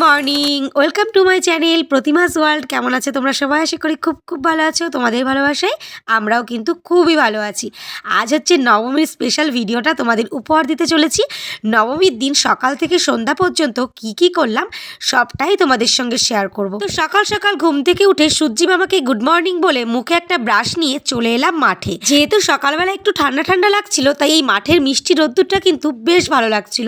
Morning, welcome to my channel প্রতিমাস world. কেমন আছে তোমরা সবাই? আশা করি খুব খুব ভালো আছো। তোমাদের ভালোবাসায় আমরাও কিন্তু খুবই ভালো আছি। আজ হচ্ছে নবমীর স্পেশাল ভিডিওটা তোমাদের উপহার দিতে চলেছি। নবমীর দিন সকাল থেকে সন্ধ্যা পর্যন্ত কি কি করলাম সবটাই তোমাদের সঙ্গে শেয়ার করব। তো সকাল সকাল ঘুম থেকে উঠে সূর্যি মামাকে গুড মর্নিং বলে মুখে একটা ব্রাশ নিয়ে চলে এলাম মাঠে। যেহেতু সকালবেলা একটু ঠান্ডা ঠান্ডা লাগছিল, তাই এই মাঠের মিষ্টি রোদ্দুরটা কিন্তু বেশ ভালো লাগছিল।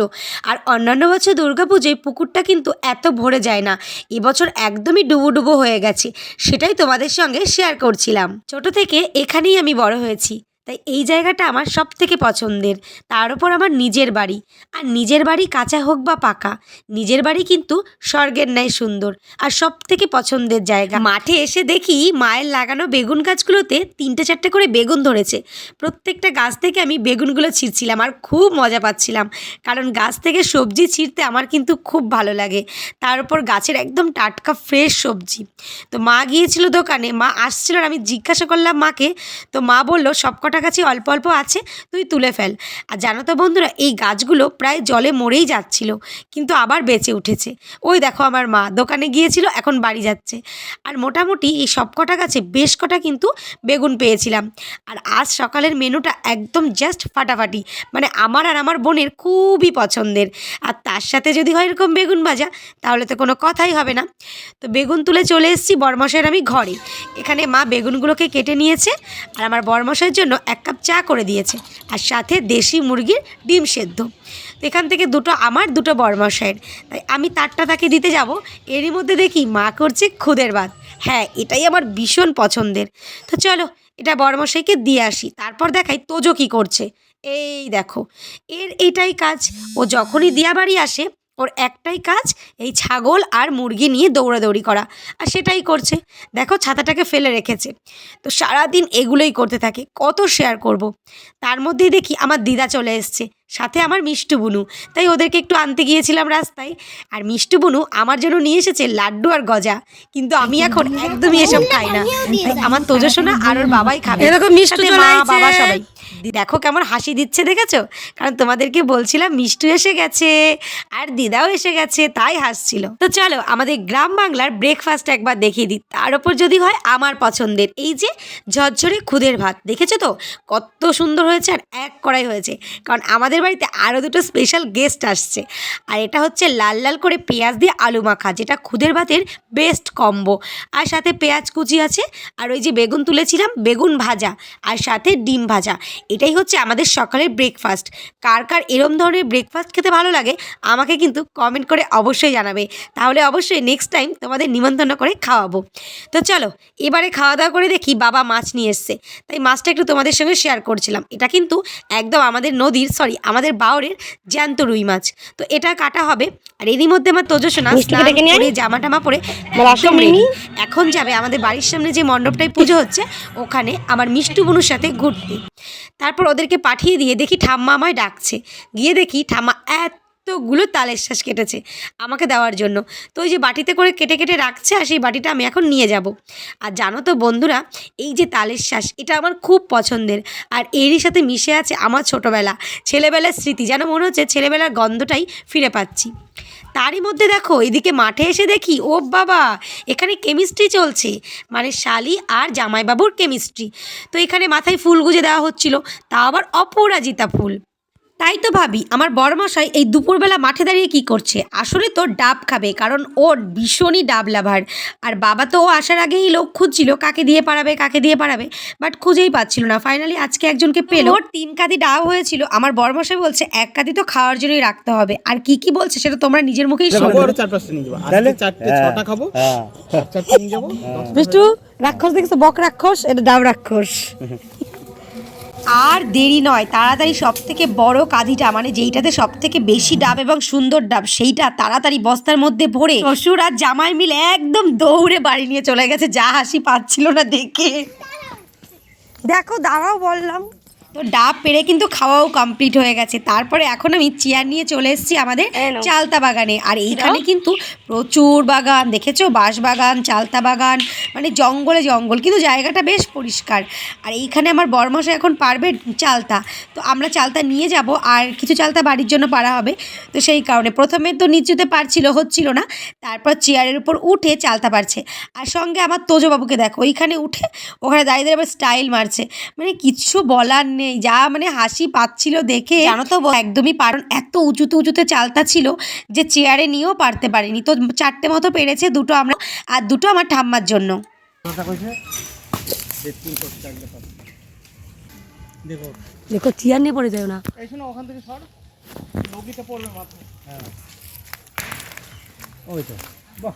আর অন্যান্য বছর দুর্গাপুজোয় পুকুরটা কিন্তু এত ভরে যায় না, এবছর একদমই ডুবো ডুবো হয়ে গেছে। সেটাই তোমাদের সঙ্গে শেয়ার করছিলাম। ছোট থেকে এখানেই আমি বড় হয়েছি, তাই এই জায়গাটা আমার সব থেকে পছন্দের। তার উপর আমার নিজের বাড়ি, আর নিজের বাড়ি কাঁচা হোক বা পাকা, নিজের বাড়ি কিন্তু স্বর্গের ন্যায় সুন্দর আর সব থেকে পছন্দের জায়গা। মাঠে এসে দেখি মায়ের লাগানো বেগুন গাছগুলোতে 3-4টে করে বেগুন ধরেছে। প্রত্যেকটা গাছ থেকে আমি বেগুনগুলো ছিঁড়ছিলাম আর খুব মজা পাচ্ছিলাম, কারণ গাছ থেকে সবজি ছিঁড়তে আমার কিন্তু খুব ভালো লাগে। তার উপর গাছের একদম টাটকা ফ্রেশ সবজি। তো মা গিয়েছিল দোকানে, মা আসছিল আর আমি জিজ্ঞাসা করলাম মাকে। তো মা বললো সব কটা গাছে অল্প অল্প আছে, তুই তুলে ফেল। আর জানো তো বন্ধুরা, এই গাছগুলো প্রায় জলে মরেই যাচ্ছিল, কিন্তু আবার বেঁচে উঠেছে। ওই দেখো আমার মা দোকানে গিয়েছিল, এখন বাড়ি যাচ্ছে। আর মোটামুটি এই সব কটা গাছে বেশ কটা কিন্তু বেগুন পেয়েছিলাম। আর আজ সকালের মেনুটা একদম জাস্ট ফাটাফাটি, মানে আমার আর আমার বোনের খুবই পছন্দের। আর তার সাথে যদি হয় এরকম বেগুন ভাজা, তাহলে তো কোনো কথাই হবে না। তো বেগুন তুলে চলে এসেছি বরমশাইয়ের আমি ঘরে। এখানে মা বেগুনগুলোকে কেটে নিয়েছে আর আমার বরমশাইয়ের জন্য 1 কাপ চা করে দিয়েছে, আর সাথে দেশি মুরগির ডিম সেদ্ধ। তো এখান থেকে 2টো আমার, 2টো বরমশাইয়ের। তাই আমি তারটা তাকে দিতে যাব, এরই মধ্যে দেখি মা করছে খুদের ভাত। হ্যাঁ, এটাই আমার ভীষণ পছন্দের। তো চলো এটা বরমশাইকে দিয়ে আসি, তারপর দেখাই তোজো কী করছে। এই দেখো, এটাই কাজ। ও যখনই দিয়া বাড়ি আসে ওর একটাই কাজ এই ছাগল আর মুরগি নিয়ে দৌড়াদৌড়ি করা, আর সেটাই করছে। দেখো ছাতাটাকে ফেলে রেখেছে। তো সারাদিন এগুলোই করতে থাকে, কত শেয়ার করব। তার মধ্যেই দেখি আমার দিদা চলে এসছে, সাথে আমার মিষ্টু বুনু। তাই ওদেরকে একটু আনতে গিয়েছিলাম রাস্তায়। আর মিষ্টু বুনু আমার জন্য নিয়ে এসেছে লাড্ডু আর গজা, কিন্তু আমি এখন একদমই এসব খাই না। আমার তোজো সোনা আর ওর বাবাই খাবে, সাথে মা বাবা সবাই। দেখো কেমন হাসি দিচ্ছে, দেখেছো? কারণ তোমাদেরকে বলছিলাম মিষ্টু এসে গেছে আর দিদাও এসে গেছে, তাই হাসছিল। তো চলো আমাদের গ্রাম বাংলার ব্রেকফাস্ট একবার দেখিয়ে দিই, তার উপর যদি হয় আমার পছন্দের এই যে ঝরঝরে খুদের ভাত। দেখেছো তো কত সুন্দর হয়েছে, আর 1 কড়াই হয়েছে, কারণ আমাদের বাড়িতে আরও 2টো স্পেশাল গেস্ট আসছে। আর এটা হচ্ছে লাল লাল করে পেঁয়াজ দিয়ে আলু মাখা, যেটা খুদের ভাতের বেস্ট কম্বো। আর সাথে পেঁয়াজ কুচি আছে, আর ওই যে বেগুন তুলেছিলাম বেগুন ভাজা, আর সাথে ডিম ভাজা। এটাই হচ্ছে আমাদের সকালের ব্রেকফাস্ট। কার কার এরম ধরনের ব্রেকফাস্ট খেতে ভালো লাগে আমাকে কিন্তু কমেন্ট করে অবশ্যই জানাবে, তাহলে অবশ্যই নেক্সট টাইম তোমাদের নিমন্ত্রণ করে খাওয়াবো। তো চলো এবারে খাওয়া দাওয়া করে দেখি বাবা মাছ নিয়ে এসছে, তাই মাছটা একটু তোমাদের সঙ্গে শেয়ার করছিলাম। এটা কিন্তু একদম আমাদের নদীর, আমাদের বাওরের জ্যান্ত রুই মাছ। তো এটা কাটা হবে। আর এরই মধ্যে আমার তোজো সোনা স্নান করে জামা টামা পরে একদম রেডি, এখন যাবে আমাদের বাড়ির সামনে যে মণ্ডপটায় পুজো হচ্ছে ওখানে আমার মিষ্টু বুনুর সাথে ঘুরতে। তারপর ওদেরকে পাঠিয়ে দিয়ে দেখি ঠাম্মা আমায় ডাকছে। গিয়ে দেখি ঠাম্মা এতগুলো তালের শ্বাস কেটেছে আমাকে দেওয়ার জন্য। তো ওই যে বাটিতে করে কেটে কেটে রাখছে, আর সেই বাটিটা আমি এখন নিয়ে যাব। আর জানো তো বন্ধুরা, এই যে তালের শ্বাস এটা আমার খুব পছন্দের, আর এরই সাথে মিশে আছে আমার ছোটোবেলা, ছেলেবেলার স্মৃতি। যেন মনে হচ্ছে ছেলেবেলার গন্ধটাই ফিরে পাচ্ছি। তারই মধ্যে দেখো এদিকে মাঠে এসে দেখি ও বাবা, এখানে কেমিস্ট্রি চলছে, মানে শালি আর জামাইবাবুর কেমিস্ট্রি। তো এখানে মাথায় ফুল গুজে দেওয়া হচ্ছিল, তাও আবার অপরাজিতা ফুল। তাই তো ভাবি আমার বড়মশাই এই দুপুরবেলা মাঠে দাঁড়িয়ে কি করছে। আসলে তো ডাব খাবে, কারণ ওর ভীষণই ডাব লাভার। আর বাবা তো ও আসার আগেই লোক খুঁজছিল কাকে দিয়ে পারাবে কাকে দিয়ে পারাবে, বাট খুঁজেই পাচ্ছিল না। ফাইনালি আজকে একজনকে পেল। ওর 3 কাঁদি ডাব হয়েছিল। আমার বড়মশাই বলছে 1 কাঁদি তো খাওয়ার জন্যই রাখতে হবে। আর কি কি বলছে সেটা তোমরা নিজের মুখেই শোনো। বিষ্টু রাক্ষস দেখছো, বক রাক্ষস, এটা ডাব রাক্ষস। আর দেরি নয়, তাড়াতাড়ি সব থেকে বড় কাঁধিটা, মানে যেইটাতে সব থেকে বেশি ডাব এবং সুন্দর ডাব, সেইটা তাড়াতাড়ি বস্তার মধ্যে ভরে শ্বশুর আর জামাই মিলে একদম দৌড়ে বাড়ি নিয়ে চলে গেছে। যা হাসি পাচ্ছিল না দেখে। দেখো দাঁড়াও বললাম, তো ডাব পেড়ে কিন্তু খাওয়াও কমপ্লিট হয়ে গেছে। তারপরে এখন আমি চেয়ার নিয়ে চলে এসেছি আমাদের চালতা বাগানে। আর এইখানে কিন্তু প্রচুর বাগান, দেখেছো, বাঁশ বাগান, চালতা বাগান, মানে জঙ্গলে জঙ্গল, কিন্তু জায়গাটা বেশ পরিষ্কার। আর এইখানে আমার বরমশাই এখন পারবে চালতা, তো আমরা চালতা নিয়ে যাব আর কিছু চালতা বাড়ির জন্য পারা হবে। তো সেই কারণে প্রথমে তো নিচুতে হচ্ছিল না, তারপর চেয়ারের উপর উঠে চালতা পারছে। আর সঙ্গে আমার তোজবাবুকে দেখো, ওইখানে উঠে ওখানে দাঁড়িয়ে দাঁড়িয়ে আবার স্টাইল মারছে, মানে কিচ্ছু বলার নেই। যা মানে হাসি পাচ্ছিল দেখে, জানো তো একদমই, কারণ এত উঁচুতে উঁচুতে চালতা ছিল যে চেয়ারে নিয়েও পারতে পারিনি। তো 4টে মতো পেরেছে, 2টো আমরা আর 2টো আমার ঠাম্মার জন্য। দেখো চেয়ার নিয়ে পড়ে যায় না, ওখান থেকে সর, নদীতে পড়বে মাত্র। হ্যাঁ ওই তো, বাহ।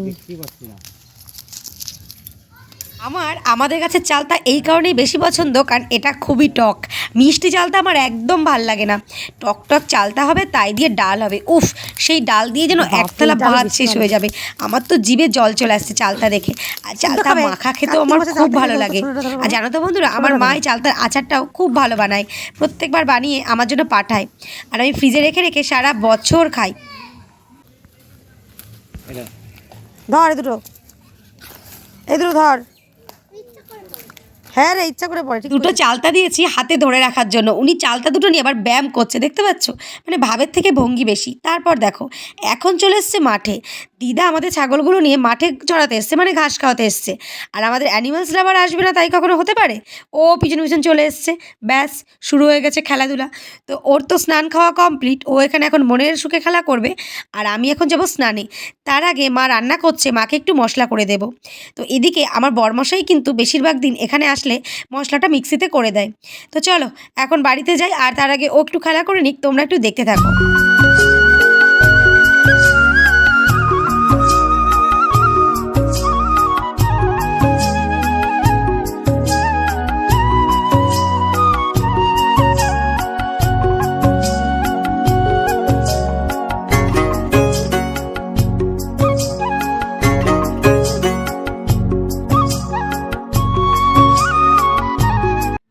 দেখতে পাচ্ছি না। আমাদের কাছে চালতা এই কারণেই বেশি পছন্দ, কারণ এটা খুবই টক। মিষ্টি চালতা আমার একদম ভাল লাগে না। টক টক চালতা হবে, তাই দিয়ে ডাল হবে, উফ, সেই ডাল দিয়ে যেন এক থালা ভাত শেষ হয়ে যাবে। আমার তো জিভে জল চলে আসছে চালতা দেখে। আর চালতা মাখা খেতেও আমার খুব ভালো লাগে। আর জানো তো বন্ধুরা, আমার মা এই চালতার আচারটাও খুব ভালো বানায়, প্রত্যেকবার বানিয়ে আমার জন্য পাঠায়। আর আমি ফ্রিজে রেখে রেখে সারা বছর খাই। ধর এই দুটো ধর। হ্যাঁ রে, ইচ্ছা করে পড়ে। 2টো চালতা দিয়েছি হাতে ধরে রাখার জন্য, উনি চালতা 2টো নিয়ে আবার ব্যায়াম করছে, দেখতে পাচ্ছ, মানে ভাবের থেকে ভঙ্গি বেশি। তারপর দেখো এখন চলে এসছে মাঠে। দিদা আমাদের ছাগলগুলো নিয়ে মাঠে চড়াতে এসছে, মানে ঘাস খাওয়াতে এসছে। আর আমাদের অ্যানিমালস লাভার আসবে না তাই কখনো হতে পারে? ও পিছন পিছন চলে এসছে, ব্যাস শুরু হয়ে গেছে খেলাধুলা। তো ওর তো স্নান খাওয়া কমপ্লিট, ও এখানে এখন মনের সুখে খেলা করবে। আর আমি এখন যাব স্নানে। তার আগে মা রান্না করছে, মাকে একটু মশলা করে দেব। তো এদিকে আমার বরমশাই কিন্তু বেশিরভাগ দিন এখানে আসলে মশলাটা মিক্সিতে করে দেয়। তো চলো এখন বাড়িতে যাই, আর তার আগে ও একটু খেলা করে নিক, তোমরা একটু দেখতে থাকো।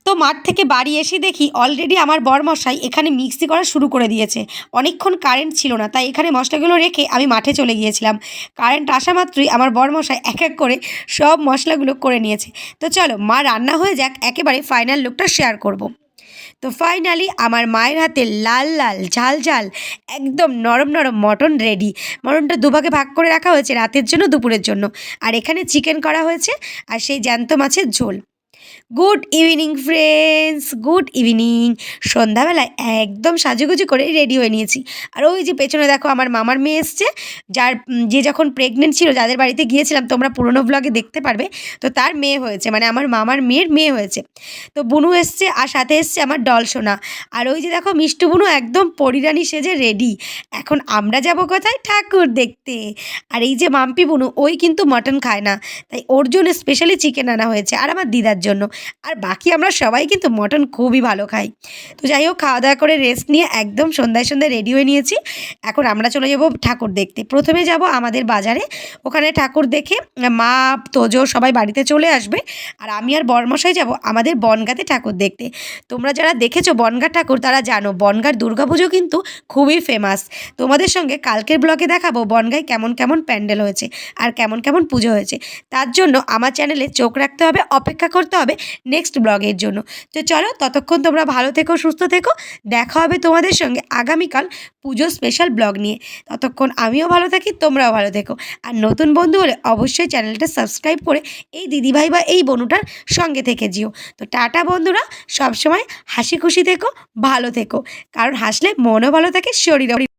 তো মাঠ থেকে বাড়ি এসে দেখি অলরেডি আমার বরমশাই এখানে মিক্সি করা শুরু করে দিয়েছে। অনেকক্ষণ কারেন্ট ছিল না, তাই এখানে মশলাগুলো রেখে আমি মাঠে চলে গিয়েছিলাম। কারেন্ট আসা মাত্রই আমার বরমশাই এক এক করে সব মশলাগুলো করে নিয়েছে। তো চলো মা রান্না হয়ে যাক, একেবারে ফাইনাল লুকটা শেয়ার করব। তো ফাইনালি আমার মায়ের হাতে লাল লাল ঝাল ঝাল একদম নরম নরম মটন রেডি। মটনটা দুভাগে ভাগ করে রাখা হয়েছে, রাতের জন্য দুপুরের জন্য। আর এখানে চিকেন করা হয়েছে, আর সেই জ্যান্ত মাছের ঝোল। Good evening friends, good evening. সন্ধ্যাবেলায় একদম সাজুগুজু করে রেডি হয়ে নিয়েছি। আর ওই যে পেছনে দেখো আমার মামার মেয়ে এসছে, যে যখন প্রেগনেন্ট ছিল, যাদের বাড়িতে গিয়েছিলাম, তোমরা পুরোনো ব্লগে দেখতে পারবে। তো তার মেয়ে হয়েছে, মানে আমার মামার মেয়ের মেয়ে হয়েছে। তো বুনু এসছে, আর সাথে এসছে আমার ডল সোনা। আর ওই যে দেখো মিষ্টু বুনু একদম পরিরানী সেজে রেডি। এখন আমরা যাব কোথায়? ঠাকুর দেখতে। আর এই যে মাম্পি বুনু, ওই কিন্তু মটন খায় না, তাই ওর জন্য স্পেশালি চিকেন আনা হয়েছে, আর আমার দিদার জন্য। আর বাকি আমরা সবাই কিন্তু মটন খুবই ভালো খাই। তো যাই হোক, খাওয়া দাওয়া করে রেস্ট নিয়ে একদম সন্ধ্যায় রেডি হয়ে নিয়েছি। এখন আমরা চলে যাব ঠাকুর দেখতে। প্রথমে যাব আমাদের বাজারে, ওখানে ঠাকুর দেখে মা তোজো সবাই বাড়িতে চলে আসবে। আর আমি আর বরমশাই যাব আমাদের বনগাঁতে ঠাকুর দেখতে। তোমরা যারা দেখেছো বনগাঁ ঠাকুর, তারা জানো বনগাঁর দুর্গাপুজো কিন্তু খুবই ফেমাস। তোমাদের সঙ্গে কালকের ব্লগে দেখাবো বনগাঁয় কেমন কেমন প্যান্ডেল হয়েছে আর কেমন কেমন পুজো হয়েছে। তার জন্য আমার চ্যানেলে চোখ রাখতে হবে, অপেক্ষা করতে হবে নেক্সট ব্লগের জন্য। তো চলো, ততক্ষণ তোমরা ভালো থেকো, সুস্থ থেকো। দেখা হবে তোমাদের সঙ্গে আগামীকাল পুজো স্পেশাল ব্লগ নিয়ে। ততক্ষণ আমিও ভালো থাকি, তোমরাও ভালো থেকো। আর নতুন বন্ধু হলে অবশ্যই চ্যানেলটা সাবস্ক্রাইব করে এই দিদিভাই বা এই বোনুটার সঙ্গে থেকে যেও। তো টাটা বন্ধুরা, সবসময় হাসি খুশি থেকো, ভালো থেকো, কারণ হাসলে মনও ভালো থাকে, শরীরও।